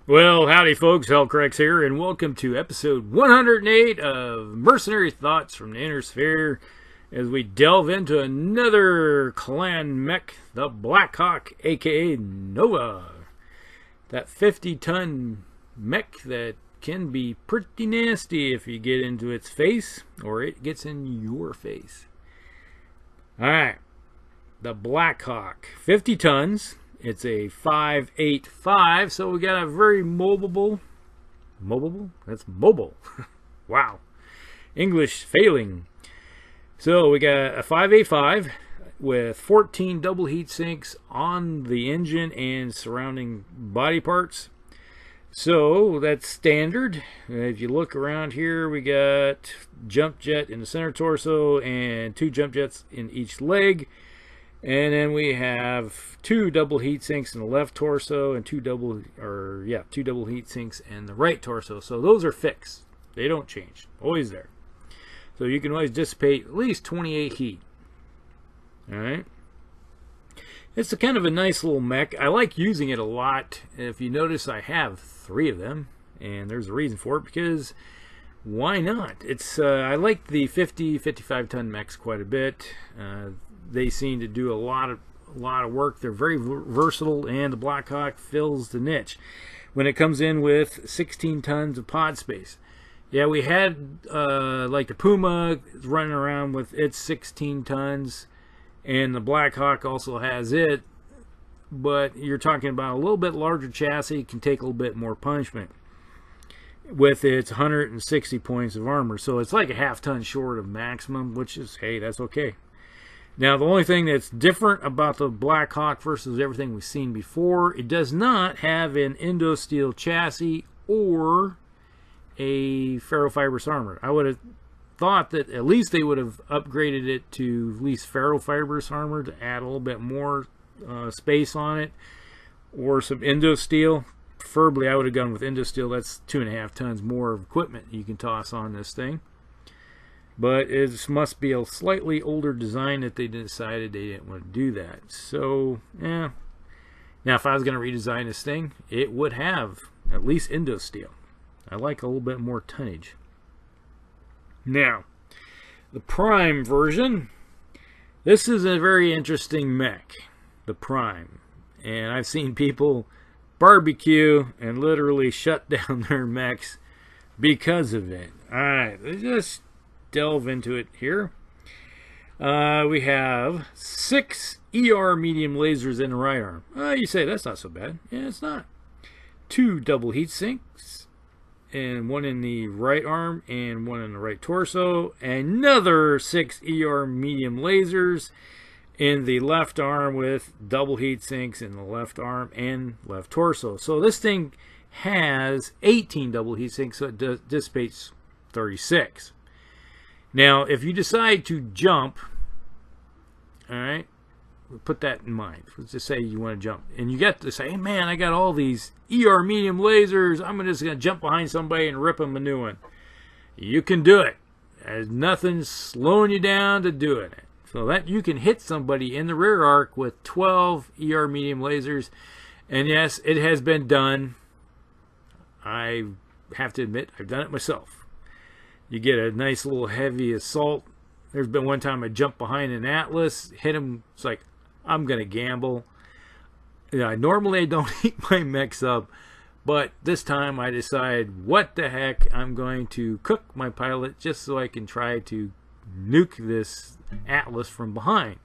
Well, howdy folks, Hellcrex here, and welcome to episode 108 of Mercenary Thoughts from the Inner Sphere, as we delve into another clan mech, the Blackhawk, aka Nova. That 50-ton mech that can be pretty nasty if you get into its face, or it gets in your face. Alright, the Blackhawk, 50 tons. It's a 585, so we got a very mobile. That's mobile. Wow. English failing. So we got a 585 with 14 double heat sinks on the engine and surrounding body parts. So that's standard. If you look around here, we got jump jet in the center torso and 2 jump jets in each leg. And then we have 2 double heat sinks in the left torso and 2 double heat sinks in the right torso. So those are fixed. They don't change. Always there. So you can always dissipate at least 28 heat. Alright. It's a kind of a nice little mech. I like using it a lot. If you notice, I have 3 of them. And there's a reason for it, because why not? It's I like the 55 ton mechs quite a bit. They seem to do a lot of work. They're very versatile, and the Blackhawk fills the niche when it comes in with 16 tons of pod space. Yeah, we had like the Puma running around with its 16 tons, and the Blackhawk also has it, but you're talking about a little bit larger chassis, can take a little bit more punishment with its 160 points of armor. So it's like a half-ton short of maximum, which is, hey, that's okay. Now, the only thing that's different about the Blackhawk versus everything we've seen before, it does not have an Indo-Steel chassis or a ferrofibrous armor. I would have thought that at least they would have upgraded it to at least ferrofibrous armor to add a little bit more space on it, or some Indo-Steel. Preferably, I would have gone with Indo-Steel. That's 2.5 tons more of equipment you can toss on this thing. But it must be a slightly older design that they decided they didn't want to do that. So, yeah. Now, if I was going to redesign this thing, it would have at least Indo-Steel. I like a little bit more tonnage. Now, the Prime version. This is a very interesting mech. The Prime. And I've seen people barbecue and literally shut down their mechs because of it. Alright, let's just delve into it here. We have 6 ER medium lasers in the right arm. You say that's not so bad. Yeah, it's not. 2 double heat sinks, and 1 in the right arm and 1 in the right torso. Another 6 ER medium lasers in the left arm with double heat sinks in the left arm and left torso. So this thing has 18 double heat sinks, so it dissipates 36. Now, if you decide to jump, alright, put that in mind. Let's just say you want to jump. And you get to say, hey man, I got all these ER medium lasers. I'm just going to jump behind somebody and rip them a new one. You can do it. There's nothing slowing you down to doing it. So that you can hit somebody in the rear arc with 12 ER medium lasers. And yes, it has been done. I have to admit, I've done it myself. You get a nice little heavy assault. There's been one time I jumped behind an Atlas, hit him. It's like, I'm going to gamble. Yeah, normally I don't heat my mechs up, but this time I decided, what the heck, I'm going to cook my pilot just so I can try to nuke this Atlas from behind.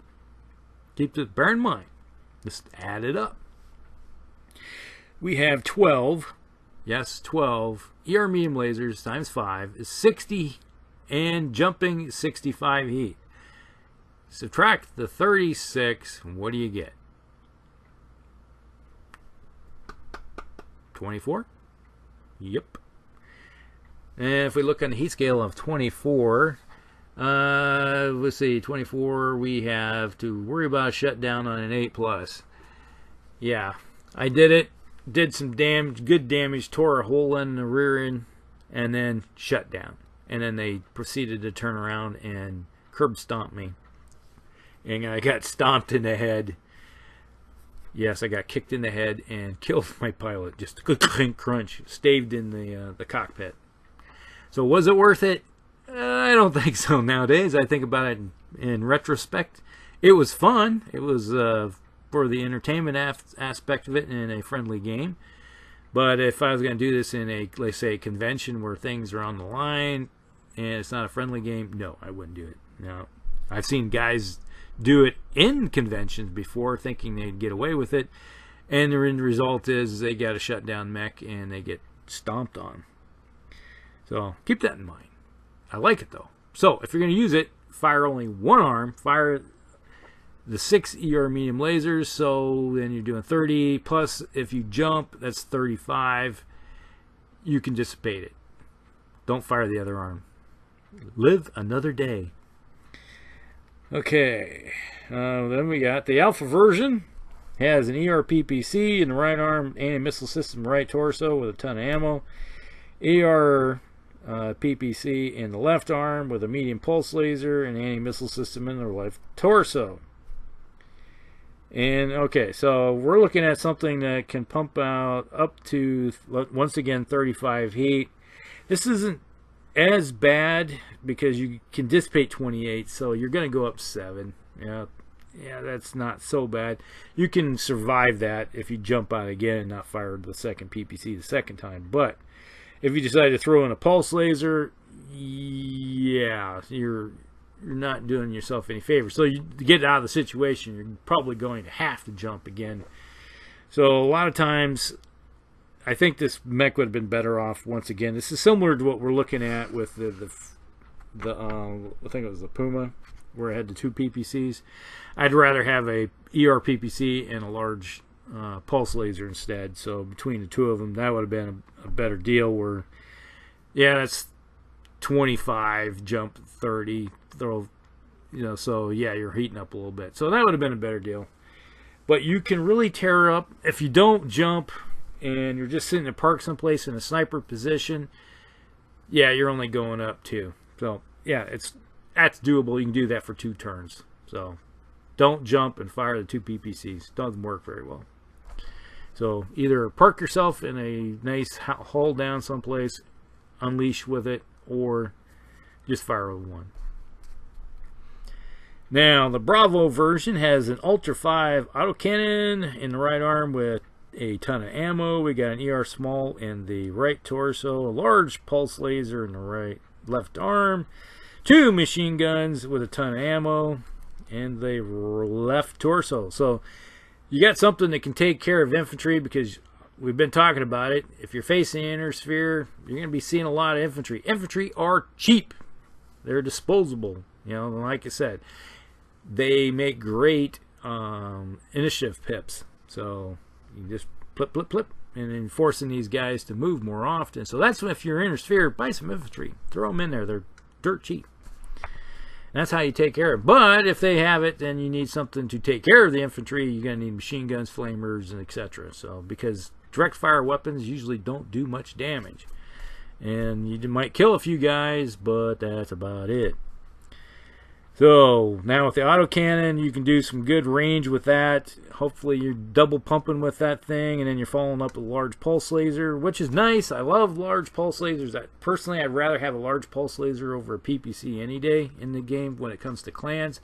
Keep this, bear in mind, just add it up. We have 12. Yes, 12 ER medium lasers times 5 is 60, and jumping 65 heat. Subtract the 36, and what do you get? 24? Yep. And if we look on the heat scale of 24, let's see, 24, we have to worry about a shutdown on an 8+. Yeah, I did it. Did some damage, good damage, tore a hole in the rear end, and then shut down. And then they proceeded to turn around and curb stomp me. And I got stomped in the head. Yes, I got kicked in the head and killed my pilot. Just clink crunch, staved in the cockpit. So was it worth it? I don't think so nowadays. I think about it in retrospect. It was fun. It was for the entertainment aspect of it in a friendly game. But if I was going to do this in a, let's say, a convention where things are on the line and it's not a friendly game, no, I wouldn't do it. No, I've seen guys do it in conventions before thinking they'd get away with it, and the end result is they got a shut down mech and they get stomped on. So keep that in mind. I like it though. So if you're going to use it, fire only one arm, fire the 6 ER medium lasers, so then you're doing 30 plus if you jump, that's 35. You can dissipate it. Don't fire the other arm. Live another day. Okay, then we got the alpha version. Has an ER PPC in the right arm, anti-missile system right torso with a ton of ammo. ER PPC in the left arm with a medium pulse laser and anti-missile system in the left torso. And okay, so we're looking at something that can pump out up to, once again, 35 heat. This isn't as bad because you can dissipate 28, so you're going to go up 7. Yeah, that's not so bad. You can survive that if you jump out again and not fire the second PPC the second time. But if you decide to throw in a pulse laser, yeah, you're not doing yourself any favor. So to get out of the situation, you're probably going to have to jump again. So a lot of times, I think this mech would have been better off. Once again, this is similar to what we're looking at with the I think it was the Puma, where I had the 2 PPCs. I'd rather have a ER PPC and a large pulse laser instead. So between the two of them, that would have been a better deal. Where, yeah, that's 25, jump 30, throw, so yeah, you're heating up a little bit. So that would have been a better deal. But you can really tear up if you don't jump and you're just sitting in a park someplace in a sniper position. Yeah, you're only going up 2. So yeah, that's doable. You can do that for 2 turns. So don't jump and fire the 2 PPCs. Doesn't work very well. So either park yourself in a nice hull down someplace, unleash with it, or just fire with 1. Now the Bravo version has an Ultra 5 autocannon in the right arm with a ton of ammo. We got an ER small in the right torso, a large pulse laser in the left arm, 2 machine guns with a ton of ammo in the left torso. So you got something that can take care of infantry, because we've been talking about it. If you're facing Inner Sphere, you're going to be seeing a lot of infantry. Infantry are cheap. They're disposable. Like I said, they make great initiative pips. So you just plip, plip, plip, and then forcing these guys to move more often. So that's when, if you're Inner Sphere, buy some infantry. Throw them in there. They're dirt cheap. And that's how you take care of it. But if they have it, then you need something to take care of the infantry. You're going to need machine guns, flamers, and etc. So because direct fire weapons usually don't do much damage. And you might kill a few guys, but that's about it. So now with the autocannon, you can do some good range with that. Hopefully you're double pumping with that thing, and then you're following up with a large pulse laser, which is nice. I love large pulse lasers. Personally, I'd rather have a large pulse laser over a PPC any day in the game when it comes to clans.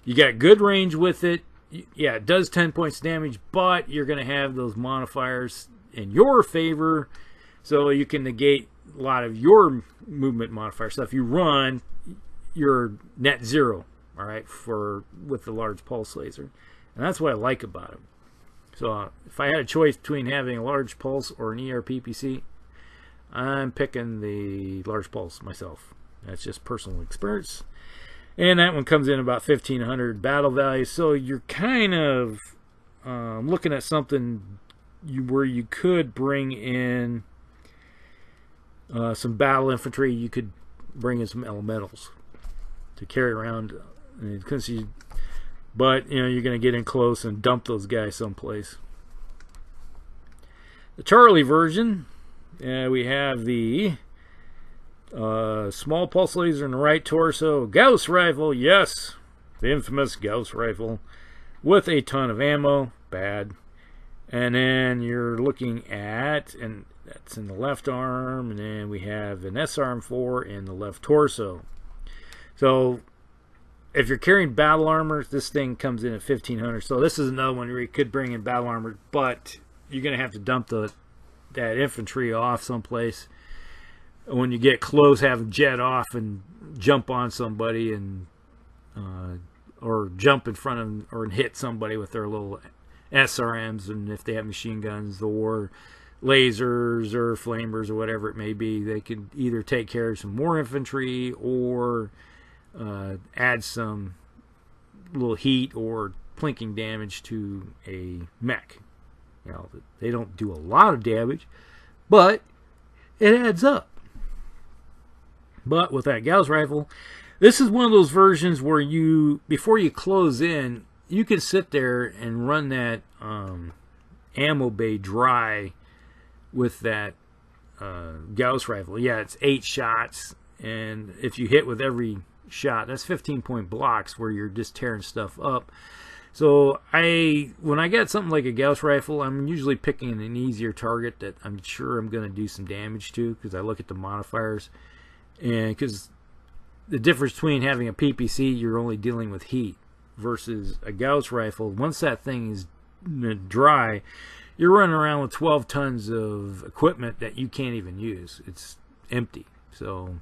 You got good range with it. Yeah, it does 10 points damage, but you're going to have those modifiers in your favor, so you can negate a lot of your movement modifiers. So if you run, you're net 0, all right, with the large pulse laser. And that's what I like about them. So if I had a choice between having a large pulse or an ER PPC, I'm picking the large pulse myself. That's just personal experience. And that one comes in about 1,500 battle value. So you're kind of looking at something where you could bring in some battle infantry. You could bring in some elementals to carry around. But you're going to get in close and dump those guys someplace. The Charlie version, we have the small pulse laser in the right torso, Gauss rifle, yes, the infamous Gauss rifle, with a ton of ammo. Bad. And then you're looking at, and that's in the left arm, and then we have an SRM4 in the left torso. So if you're carrying battle armor, this thing comes in at 1500. So this is another one where you could bring in battle armor, but you're going to have to dump that infantry off someplace. When you get close, have them jet off and jump on somebody, and or jump in front of them or hit somebody with their little SRMs, and if they have machine guns or lasers or flamers or whatever it may be, they can either take care of some more infantry or add some little heat or plinking damage to a mech. You know, they don't do a lot of damage, but it adds up. But with that Gauss rifle, this is one of those versions where you, before you close in, you can sit there and run that ammo bay dry with that Gauss rifle. Yeah, it's 8 shots, and if you hit with every shot, that's 15-point blocks where you're just tearing stuff up. So when I get something like a Gauss rifle, I'm usually picking an easier target that I'm sure I'm going to do some damage to, because I look at the modifiers, and because the difference between having a PPC, you're only dealing with heat, versus a Gauss rifle, once that thing is dry, you're running around with 12 tons of equipment that you can't even use. It's empty. So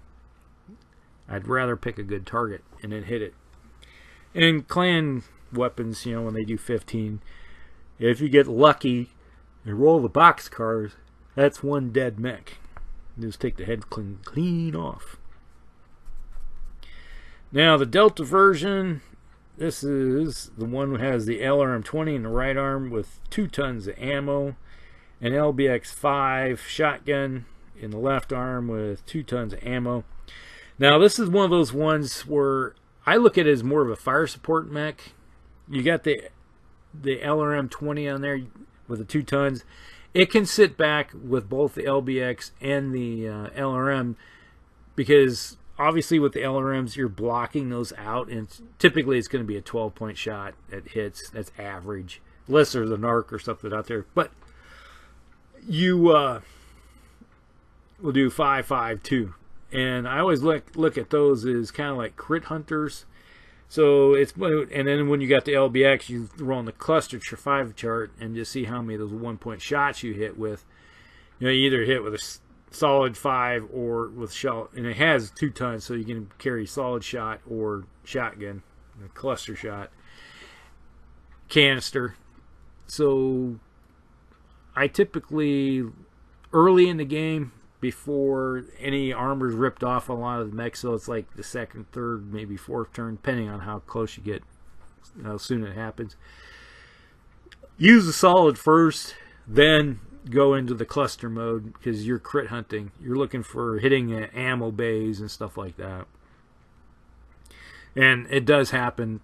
I'd rather pick a good target and then hit it. And clan weapons, you know, when they do 15, if you get lucky and roll the box cars, that's one dead mech. Just take the head clean off. Now the Delta version, this is the one that has the LRM-20 in the right arm with 2 tons of ammo, an LBX-5 shotgun in the left arm with 2 tons of ammo. Now this is one of those ones where I look at it as more of a fire support mech. You got the LRM-20 on there with the 2 tons. It can sit back with both the LBX and the LRM, because obviously with the LRMs you're blocking those out, and typically it's going to be a 12-point shot that hits. That's average, unless there's an arc or something out there. But you will do 5.52, and I always look at those as kind of like crit hunters. So it's, and then when you got the LBX, you roll on the cluster 5 chart and just see how many of those 1-point shots you hit with. You know, you either hit with a solid 5 or with shell, and it has 2 tons, so you can carry solid shot or shotgun, a cluster shot, canister. So I typically, early in the game, before any armor's ripped off a lot of the mechs, so it's like the 2nd, 3rd, maybe 4th turn, depending on how close you get, how soon it happens. Use the solid first, then go into the cluster mode, because you're crit hunting. You're looking for hitting ammo bays and stuff like that. And it does happen.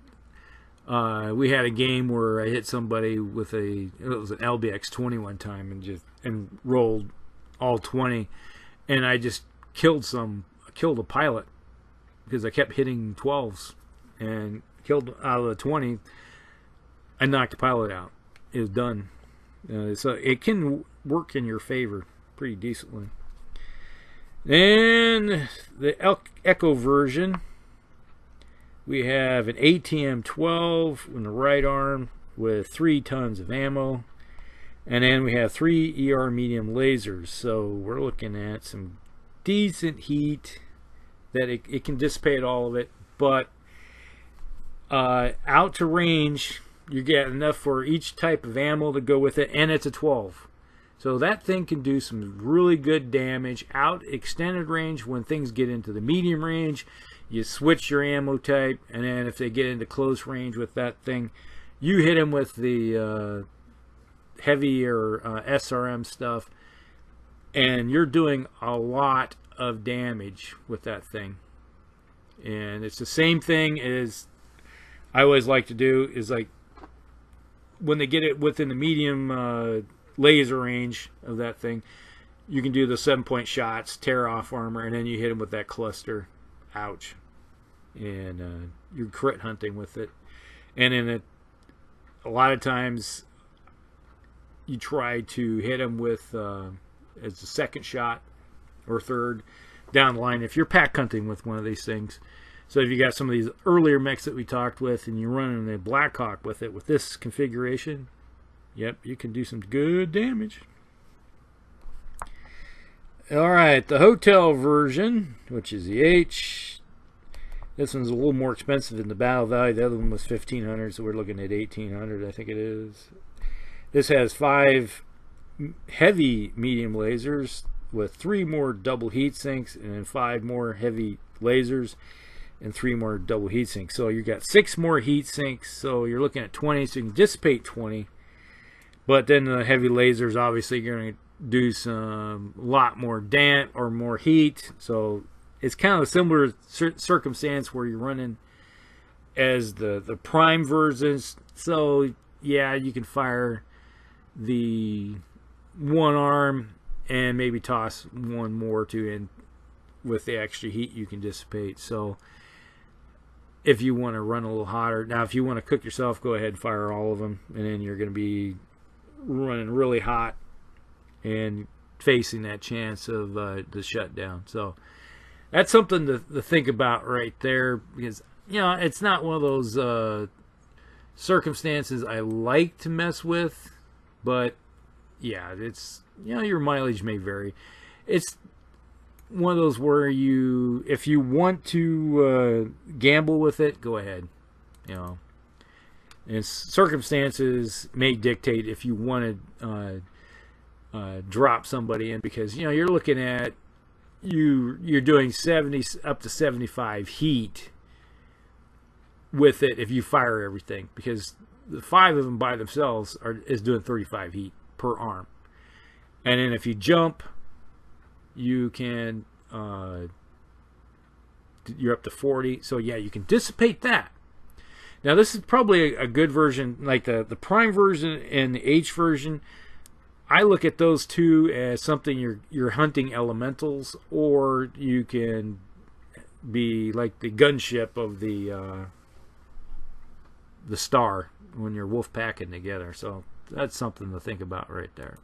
We had a game where I hit somebody with it was an LBX 20 one time, and rolled all 20, and I just killed a pilot, because I kept hitting 12s, and killed out of the 20. I knocked the pilot out. It was done. So it can work in your favor pretty decently. And the Echo version, we have an ATM-12 in the right arm with 3 tons of ammo. And then we have 3 ER medium lasers. So we're looking at some decent heat that it can dissipate all of it. But out to range, you get enough for each type of ammo to go with it, and it's a 12. So that thing can do some really good damage out extended range. When things get into the medium range, you switch your ammo type, and then if they get into close range with that thing, you hit them with the heavier SRM stuff, and you're doing a lot of damage with that thing. And it's the same thing as I always like to do, is like when they get it within the medium laser range of that thing, you can do the 7-point shots, tear off armor, and then you hit them with that cluster. Ouch. And you're crit hunting with it. And in a lot of times, you try to hit them with as a second shot or third down the line if you're pack hunting with one of these things. So if you got some of these earlier mechs that we talked with and you're running the Blackhawk with it, with this configuration, yep, you can do some good damage. Alright, the hotel version, which is the H. This one's a little more expensive than the Battle Value. The other one was $1,500, so we're looking at $1,800, I think it is. This has 5 heavy medium lasers with 3 more double heat sinks, and then 5 more heavy lasers and 3 more double heat sinks. So you got 6 more heat sinks, so you're looking at 20, so you can dissipate 20. But then the heavy lasers, obviously, you're going to do some lot more damp or more heat. So it's kind of a similar circumstance where you're running as the prime versions. So yeah, you can fire the one arm and maybe toss one more or two in with the extra heat you can dissipate. So if you want to run a little hotter, now if you want to cook yourself, go ahead and fire all of them, and then you're going to be running really hot and facing that chance of the shutdown. So that's something to think about right there, because you know it's not one of those circumstances I like to mess with, but yeah, it's, you know, your mileage may vary. It's one of those where you, if you want to gamble with it, go ahead. You know, and circumstances may dictate if you want to drop somebody in, because you know you're looking at you're doing 70 up to 75 heat with it if you fire everything, because the 5 of them by themselves is doing 35 heat per arm, and then if you jump, you can you're up to 40. So yeah, you can dissipate that. Now this is probably a good version, like the prime version and the H version. I look at those two as something you're hunting elementals, or you can be like the gunship of the star when you're wolf packing together. So that's something to think about right there.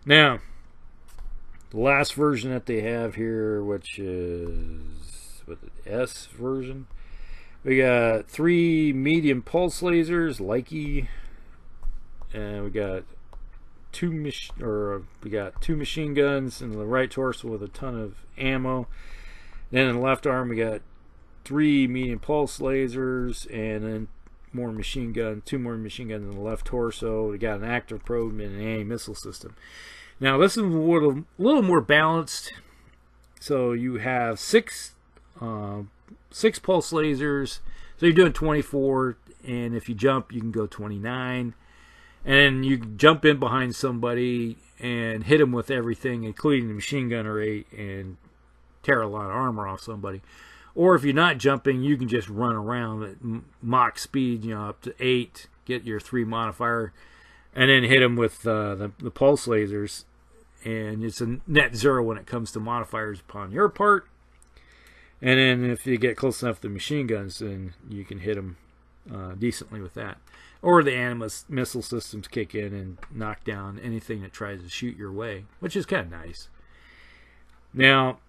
Now, the last version that they have here, which is what, the S version, we got 3 medium pulse lasers, Likey, and we got 2 machine guns in the right torso with a ton of ammo. Then in the left arm we got 3 medium pulse lasers, and then 2 more machine guns in the left torso. We got an active probe and an anti-missile system. Now this is a little more balanced. So you have 6 pulse lasers. So you're doing 24, and if you jump, you can go 29. And you can jump in behind somebody and hit them with everything, including the machine gun rate, and tear a lot of armor off somebody. Or if you're not jumping, you can just run around at Mach speed, you know, up to 8, get your 3 modifier, and then hit them with the pulse lasers. And it's a net 0 when it comes to modifiers upon your part. And then if you get close enough to the machine guns, then you can hit them decently with that. Or the anti-missile systems kick in and knock down anything that tries to shoot your way, which is kind of nice. Now,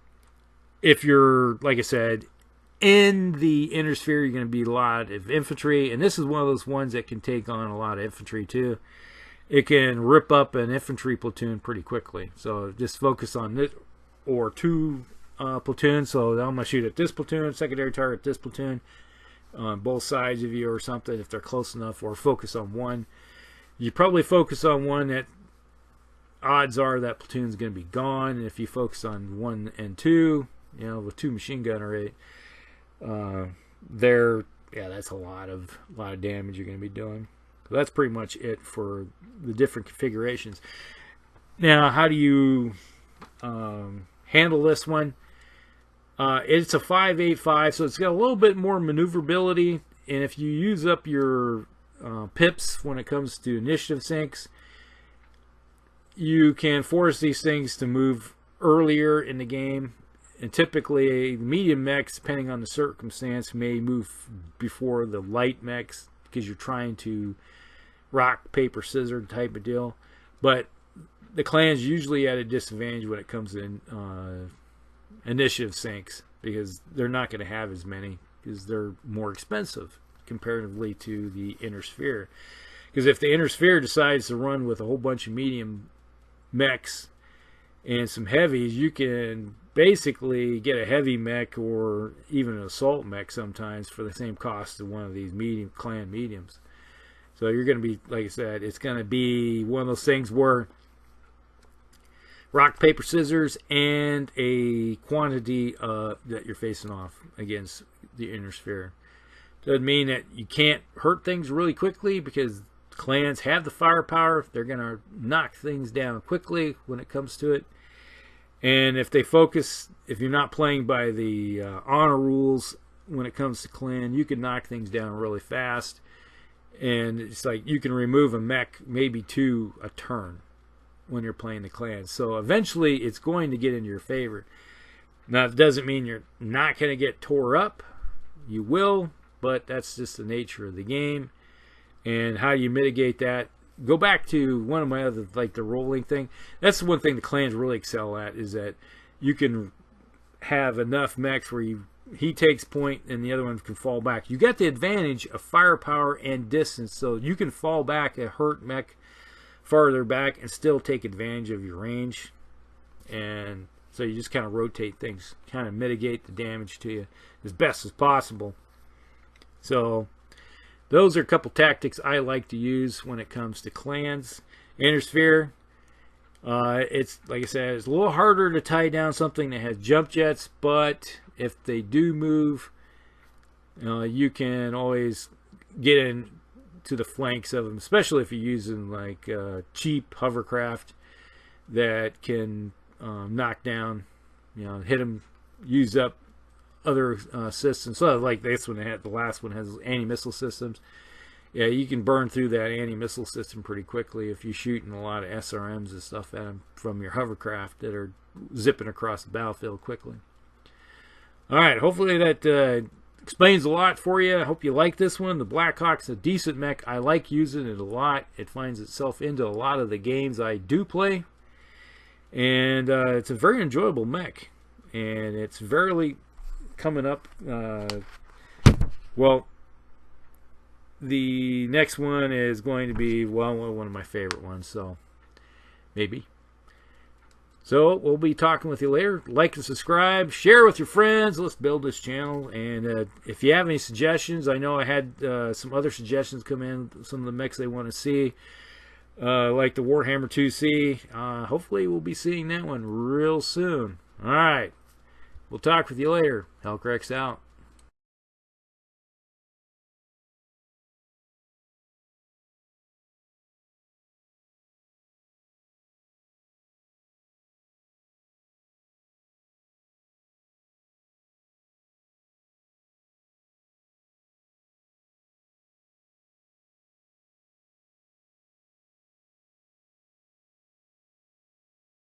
if you're, like I said, in the inner sphere, you're going to be a lot of infantry, and this is one of those ones that can take on a lot of infantry too. It can rip up an infantry platoon pretty quickly. So just focus on this, or 2 platoons. So I'm going to shoot at this platoon, secondary target this platoon, on both sides of you or something if they're close enough, or focus on one. You probably focus on one that odds are that platoon's going to be gone. And if you focus on 1 and 2, you know, with 2 machine gun rate, that's a lot of damage you're going to be doing. So that's pretty much it for the different configurations. Now, how do you handle this one? It's a 5.85, so it's got a little bit more maneuverability. And if you use up your pips when it comes to initiative sinks, you can force these things to move earlier in the game. And typically, medium mechs, depending on the circumstance, may move before the light mechs, because you're trying to rock, paper, scissors type of deal. But the clan's usually at a disadvantage when it comes in initiative sinks, because they're not going to have as many, because they're more expensive comparatively to the inner sphere. Because if the inner sphere decides to run with a whole bunch of medium mechs and some heavies, you can basically get a heavy mech or even an assault mech sometimes for the same cost of one of these medium clan mediums. So you're going to be, like I said, it's going to be one of those things where rock, paper, scissors, and a quantity that you're facing off against the inner sphere. Doesn't mean that you can't hurt things really quickly, because clans have the firepower. They're going to knock things down quickly when it comes to it. And if they focus, if you're not playing by the honor rules when it comes to clan, you can knock things down really fast. And it's like you can remove a mech maybe 2 a turn when you're playing the clan. So eventually it's going to get into your favor. Now, it doesn't mean you're not going to get tore up. You will, but that's just the nature of the game. And how you mitigate that, go back to one of my other, like the rolling thing. That's the one thing the clans really excel at, is that you can have enough mechs where he takes point and the other one can fall back. You got the advantage of firepower and distance, so you can fall back a hurt mech farther back and still take advantage of your range. And so you just kind of rotate things, kind of mitigate the damage to you as best as possible. So those are a couple tactics I like to use when it comes to clans. Inner sphere, it's like I said, it's a little harder to tie down something that has jump jets, but if they do move, you can always get in to the flanks of them, especially if you're using like cheap hovercraft that can knock down, hit them, use up other systems. So like this one, the last one has anti-missile systems. Yeah, you can burn through that anti-missile system pretty quickly if you're shooting a lot of SRMs and stuff at them from your hovercraft that are zipping across the battlefield quickly. All right, hopefully that explains a lot for you. I hope you like this one. The Blackhawk's a decent mech. I like using it a lot. It finds itself into a lot of the games I do play. And it's a very enjoyable mech. And it's very coming up. Well, the next one is going to be, well, one of my favorite ones. So, maybe. So, we'll be talking with you later. Like and subscribe. Share with your friends. Let's build this channel. And if you have any suggestions, I know I had some other suggestions come in. Some of the mechs they want to see. Like the Warhammer 2C. Hopefully, we'll be seeing that one real soon. Alright. We'll talk with you later. Hellcrex out.